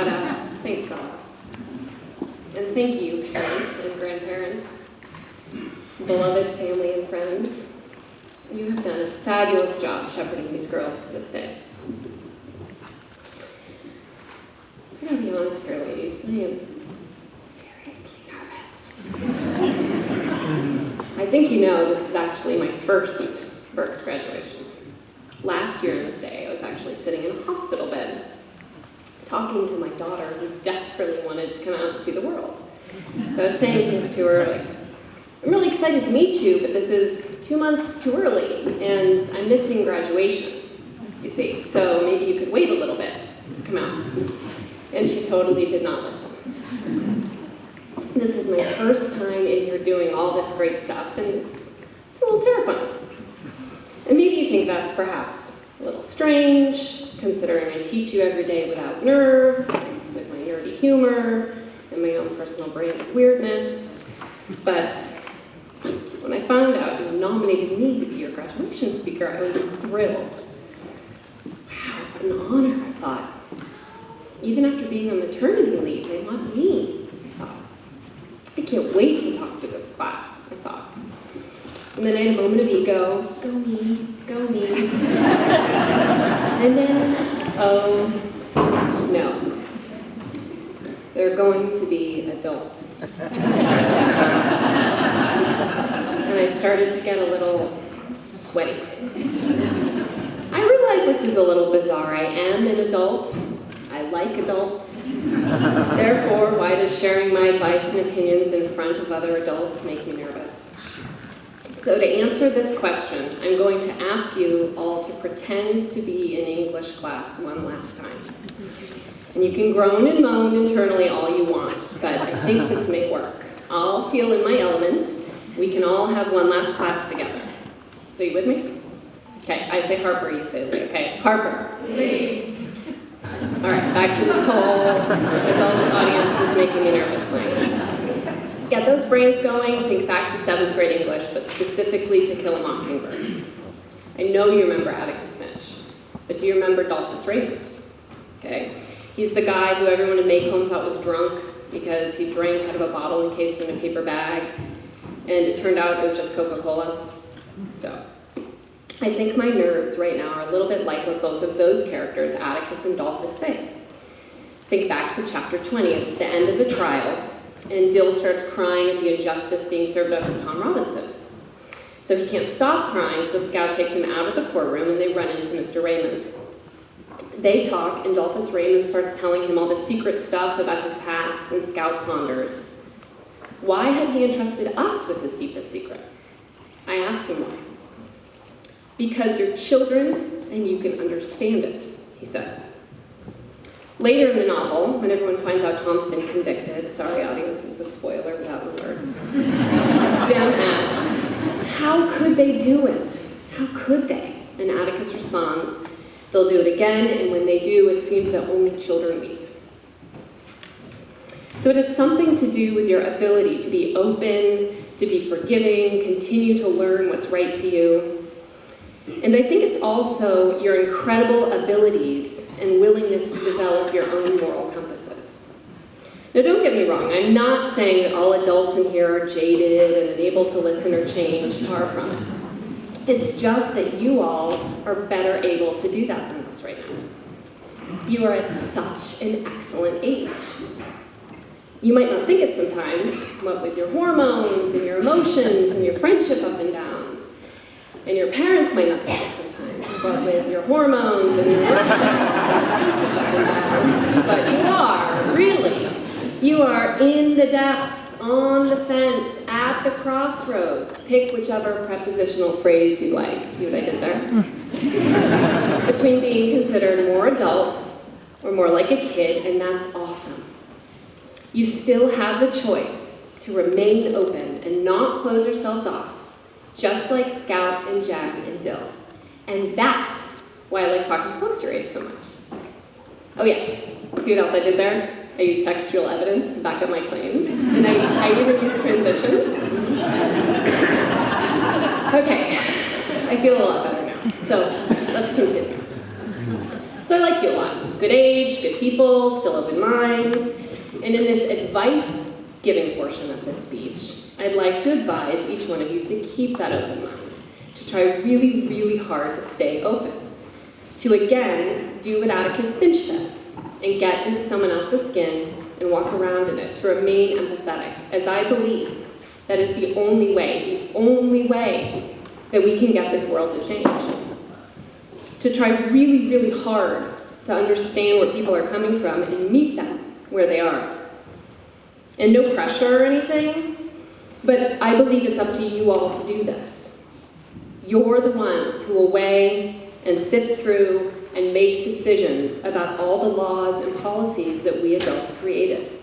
that out. Thanks, God. And thank you, parents and grandparents, beloved family and friends. You have done a fabulous job shepherding these girls to this day. I gotta be honest here, ladies. I am seriously nervous. I think you know this is actually my first Burke's graduation. Last year on this day, I was actually sitting in a hospital bed, talking to my daughter who desperately wanted to come out and see the world. So I was saying things to her like, I'm really excited to meet you, but this is 2 months too early, and I'm missing graduation, you see. So maybe you could wait a little bit to come out. And she totally did not listen. This is my first time in here doing all this great stuff, and it's a little terrifying. And maybe you think that's perhaps a little strange, considering I teach you every day without nerves, with my nerdy humor, and my own personal brand of weirdness. But when I found out you nominated me to be your graduation speaker, I was thrilled. Wow, what an honor, I thought. Even after being on maternity leave, they want me, I thought. I can't wait to talk to this class, I thought. And then I had a moment of ego, go me, go me. And then, oh, no. They're going to be adults. And I started to get a little sweaty. I realize this is a little bizarre. I am an adult. I like adults. Therefore, why does sharing my advice and opinions in front of other adults make me nervous? So to answer this question, I'm going to ask you all to pretend to be in English class one last time. And you can groan and moan internally all you want, but I think this may work. I'll feel in my element. We can all have one last class together. So you with me? Okay, I say Harper, you say Lee. Okay, Harper. Lee. All right, back to this whole adults audience is making me nervous thing. Get those brains going, think back to 7th grade English, but specifically To Kill a Mockingbird. I know you remember Atticus Finch, but do you remember Dolphus Raymond? Okay, he's the guy who everyone in Maycomb thought was drunk because he drank out of a bottle encased in a paper bag, and it turned out it was just Coca-Cola. So, I think my nerves right now are a little bit like what both of those characters, Atticus and Dolphus, say. Think back to chapter 20, it's the end of the trial, and Dill starts crying at the injustice being served up in Tom Robinson. So he can't stop crying, so Scout takes him out of the courtroom and they run into Mr. Raymond. They talk, and Dolphus Raymond starts telling him all the secret stuff about his past, and Scout ponders. Why had he entrusted us with his deepest secret? I asked him why. Because you're children and you can understand it, he said. Later in the novel, when everyone finds out Tom's been convicted, sorry audience, it's a spoiler without the word, Jem asks, how could they do it? How could they? And Atticus responds, they'll do it again, and when they do, it seems that only children weep. So it has something to do with your ability to be open, to be forgiving, continue to learn what's right to you. And I think it's also your incredible abilities and willingness to develop your own moral compasses. Now don't get me wrong, I'm not saying that all adults in here are jaded and unable to listen or change, far from it. It's just that you all are better able to do that than us right now. You are at such an excellent age. You might not think it sometimes, what with your hormones and your emotions and your friendship up and downs. And your parents might not think it sometimes, but with your hormones and your emotions and friendship up and downs. But you are, really. You are in the depths, on the fence, at the crossroads. Pick whichever prepositional phrase you like. See what I did there? Between being considered more adult or more like a kid, and that's awesome. You still have the choice to remain open and not close yourselves off, just like Scout and Jem and Dill. And that's why I like talking to folks your age so much. Oh yeah, see what else I did there? I used textual evidence to back up my claims, and I even used transitions. Okay, I feel a lot better now. So let's continue. So I like you a lot. Good age, good people, still open minds. And in this advice-giving portion of this speech, I'd like to advise each one of you to keep that open mind, to try really, really hard to stay open, to again do what Atticus Finch says, and get into someone else's skin and walk around in it, to remain empathetic, as I believe that is the only way that we can get this world to change. To try really, really hard to understand where people are coming from and meet them where they are. And no pressure or anything, but I believe it's up to you all to do this. You're the ones who will weigh and sift through and make decisions about all the laws and policies that we adults created.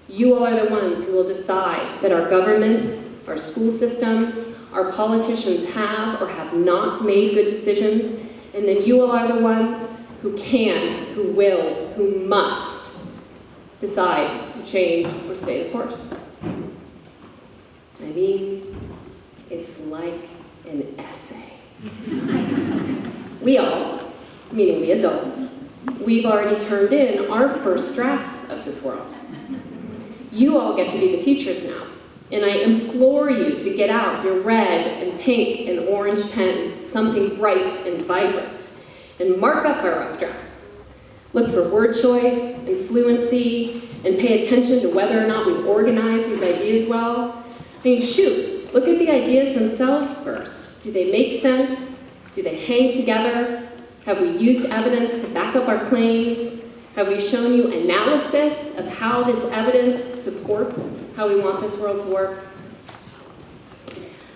You all are the ones who will decide that our governments, our school systems, our politicians have or have not made good decisions, and then you all are the ones who can, who will, who must decide to change or stay the course. I mean, it's like an essay. We all, meaning the adults, we've already turned in our first drafts of this world. You all get to be the teachers now, and I implore you to get out your red and pink and orange pens, something bright and vibrant, and mark up our rough drafts. Look for word choice and fluency, and pay attention to whether or not we've organized these ideas well. I mean, shoot, look at the ideas themselves first. Do they make sense? Do they hang together? Have we used evidence to back up our claims? Have we shown you analysis of how this evidence supports how we want this world to work?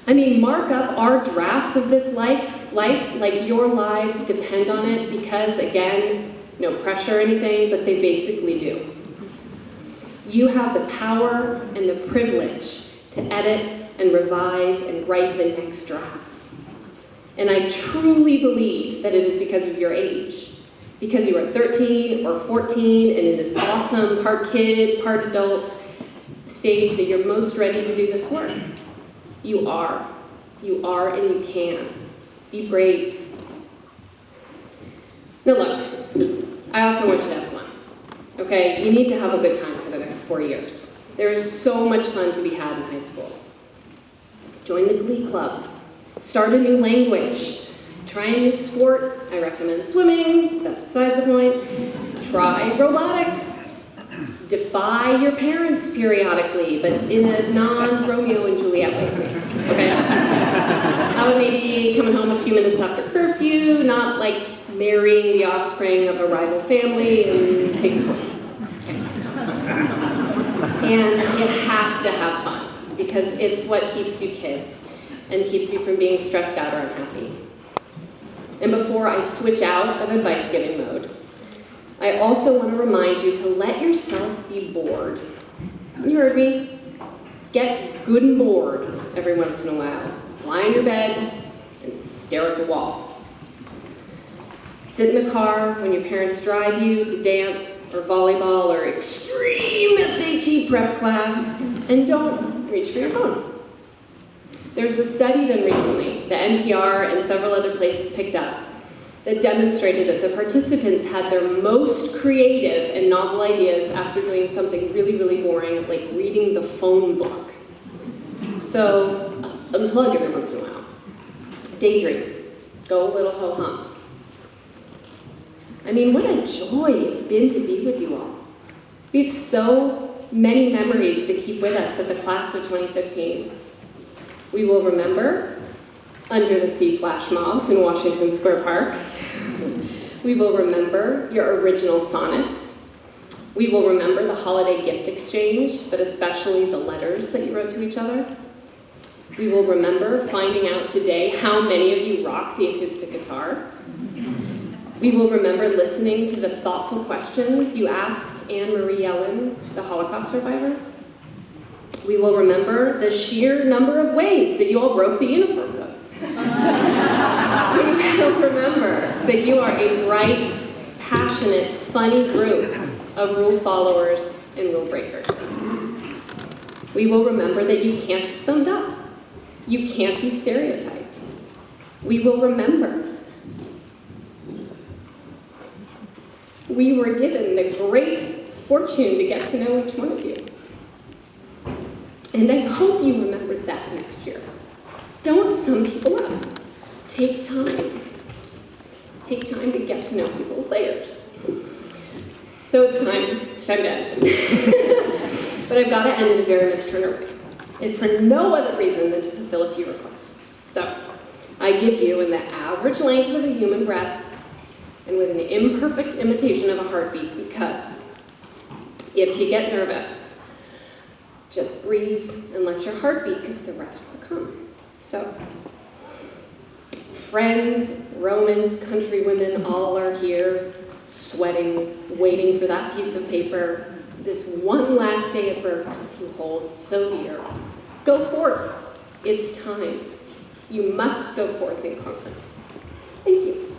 I mean, mark up our drafts of this life like your lives depend on it, because, again, no pressure or anything, but they basically do. You have the power and the privilege to edit and revise and write the next drafts. And I truly believe that it is because of your age. Because you are 13 or 14 and in this awesome part kid, part adult stage that you're most ready to do this work. You are. You are and you can. Be brave. Now look, I also want you to have fun. Okay? You need to have a good time for the next 4 years. There is so much fun to be had in high school. Join the Glee Club. Start a new language. Try a new sport. I recommend swimming. That's besides the point. Try robotics. Defy your parents periodically, but in a non-Romeo and Juliet way, please. Okay? How about maybe coming home a few minutes after curfew, not like marrying the offspring of a rival family and taking poison. And you have to have fun, because it's what keeps you kids and keeps you from being stressed out or unhappy. And before I switch out of advice-giving mode, I also want to remind you to let yourself be bored. You heard me? Get good and bored every once in a while. Lie in your bed and stare at the wall. Sit in the car when your parents drive you to dance or volleyball or extreme SAT prep class, and don't reach for your phone. There's a study done recently that NPR and several other places picked up that demonstrated that the participants had their most creative and novel ideas after doing something really, really boring, like reading the phone book. So, unplug every once in a while. Daydream. Go a little ho-hum. I mean, what a joy it's been to be with you all. We have so many memories to keep with us of the class of 2015. We will remember Under the Sea flash mobs in Washington Square Park. We will remember your original sonnets. We will remember the holiday gift exchange, but especially the letters that you wrote to each other. We will remember finding out today how many of you rock the acoustic guitar. We will remember listening to the thoughtful questions you asked Anne-Marie Ellen, the Holocaust survivor. We will remember the sheer number of ways that you all broke the uniform code. We will remember that you are a bright, passionate, funny group of rule followers and rule breakers. We will remember that you can't be summed up. You can't be stereotyped. We will remember we were given the great fortune to get to know each one of you. And I hope you remember that next year. Don't sum people up. Take time. Take time to get to know people's layers. So it's time to end. But I've got to end in a very Turner way, if for no other reason than to fulfill a few requests. So I give you, in the average length of a human breath, and with an imperfect imitation of a heartbeat, because if you get nervous, just breathe and let your heart beat, because the rest will come. So, friends, Romans, countrywomen, all are here, sweating, waiting for that piece of paper, this one last day at Burke's you hold so dear. Go forth. It's time. You must go forth and conquer. Thank you.